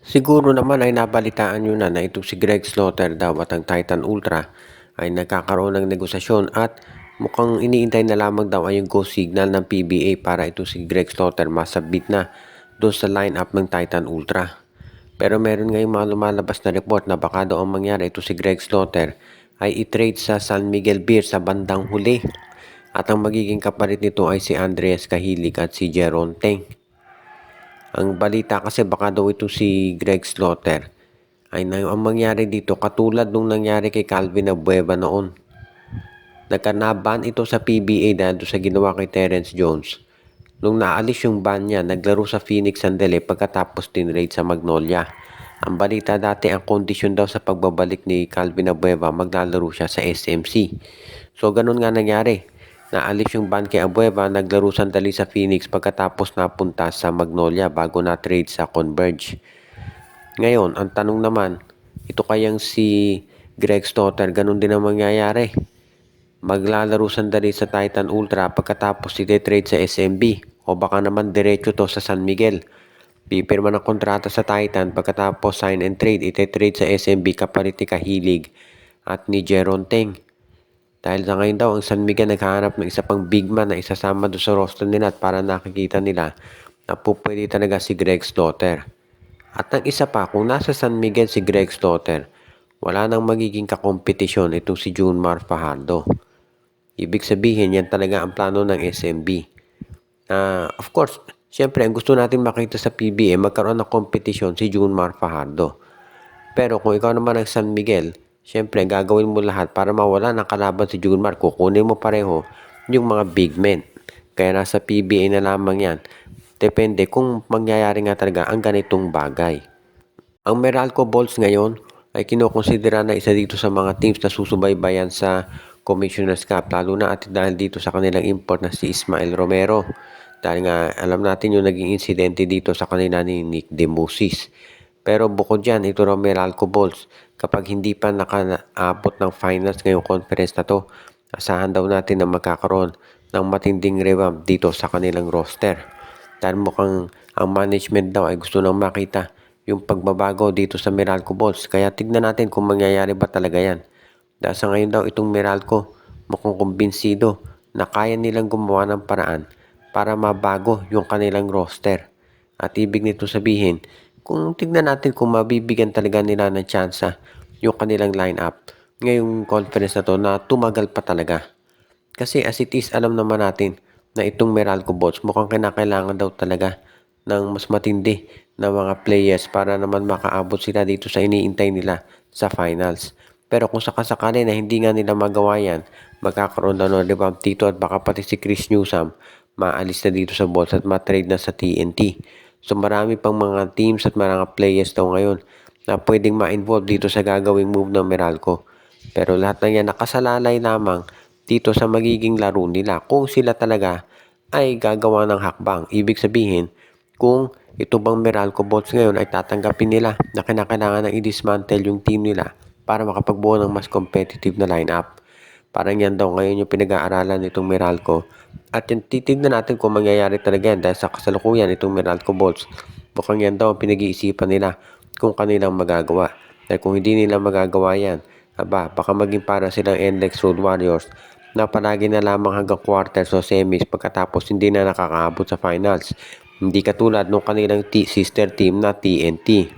Siguro naman ay nabalitaan nyo na itong si Greg Slaughter daw at ang Titan Ultra ay nagkakaroon ng negosasyon at mukhang iniintay na lamang daw ay yung go signal ng PBA para itong si Greg Slaughter masabit na doon sa lineup ng Titan Ultra. Pero meron ngayong mga lumalabas na report na baka daw ang mangyari ito si Greg Slaughter ay i-trade sa San Miguel Beer sa bandang huli. At ang magiging kapalit nito ay si Andreas Cahilig at si Jeron Teng. Ang balita kasi baka daw ito si Greg Slaughter ay ang mangyari dito katulad nung nangyari kay Calvin Abueva noon. Nagkanaban ito sa PBA dahil sa ginawa kay Terence Jones. Nung naalis yung ban niya, naglaro sa Phoenix sandali pagkatapos tinrade sa Magnolia. Ang balita dati ang kondisyon daw sa pagbabalik ni Calvin Abueva, maglalaro siya sa SMC. So ganun nga nangyari. Naalis yung ban kay Abueva, naglaro sandali sa Phoenix pagkatapos napunta sa Magnolia bago na-trade sa Converge. Ngayon, ang tanong naman, ito kayang si Greg Slaughter, ganun din ang mangyayari. Maglalaro sandali sa Titan Ultra pagkatapos iti-trade sa SMB o baka naman diretso to sa San Miguel. Pipirma ng kontrata sa Titan pagkatapos sign and trade, iti-trade sa SMB kapalit ni Cahilig at ni Jeron Teng. Dahil sa ngayon daw, ang San Miguel naghahanap ng isa pang big man na isasama doon sa roster nila at para nakikita nila na pupwede talaga si Greg Slaughter. At ang isa pa, kung nasa San Miguel si Greg Slaughter, wala nang magiging kakompetisyon itong si Junmar Fajardo. Ibig sabihin, yan talaga ang plano ng SMB. Of course, siyempre, ang gusto natin makita sa PBA, magkaroon ng kompetisyon si Junmar Fajardo. Pero kung ikaw naman ang San Miguel, siyempre, gagawin mo lahat para mawala ng kalaban si Junmar. Kukunin mo pareho yung mga big men. Kaya nasa PBA na lamang yan. Depende kung mangyayari nga talaga ang ganitong bagay. Ang Meralco Bulls ngayon ay kinokonsidera na isa dito sa mga teams na susubaybayan sa Commissioner's Cup, lalo na at dahil dito sa kanilang import na si Ismael Romero. Dahil nga alam natin yung naging insidente dito sa kanila ni Nick Demusis. Pero bukod dyan, ito raw Meralco Bulls, kapag hindi pa nakaabot ng finals ngayong conference na to, asahan daw natin na magkakaroon ng matinding revamp dito sa kanilang roster. Dahil mukhang ang management daw ay gusto nang makita yung pagbabago dito sa Meralco Bulls. Kaya tignan natin kung mangyayari ba talaga yan. Dahil sa ngayon daw itong Meralco mukhang kumbinsido na kaya nilang gumawa ng paraan para mabago yung kanilang roster. At ibig nito sabihin, kung tignan natin kung mabibigyan talaga nila ng tsansa yung kanilang lineup ngayong conference na to na tumagal pa talaga. Kasi as it is, alam naman natin na itong Meralco Bulls mukhang kinakailangan daw talaga ng mas matindi na mga players para naman makaabot sila dito sa iniintay nila sa finals. Pero kung sakasakali na hindi nga nila magawa yan, magkakaroon daw ng revamp dito at baka pati si Chris Newsome maalis na dito sa Bulls at matrade na sa TNT. So marami pang mga teams at mga players daw ngayon na pwedeng ma-involve dito sa gagawing move ng Meralco. Pero lahat ng yan nakasalalay lamang dito sa magiging laro nila kung sila talaga ay gagawa ng hakbang. Ibig sabihin, kung ito bang Meralco Bulls ngayon ay tatanggapin nila na kinakailangan na i-dismantle yung team nila para makapagbuo ng mas competitive na lineup. Parang yan daw ngayon yung pinag-aaralan nitong Meralco. At yung titignan natin kung mangyayari talaga yan dahil sa kasalukuyan itong Meralco Bulls. Mukhang yan daw ang pinag-iisipan nila kung kanilang magagawa. Dahil kung hindi nila magagawa yan, baka maging para silang NLEX Road Warriors na palagi na lamang hanggang quarters o semis pagkatapos hindi na nakakaabot sa finals. Hindi katulad ng kanilang sister team na TNT.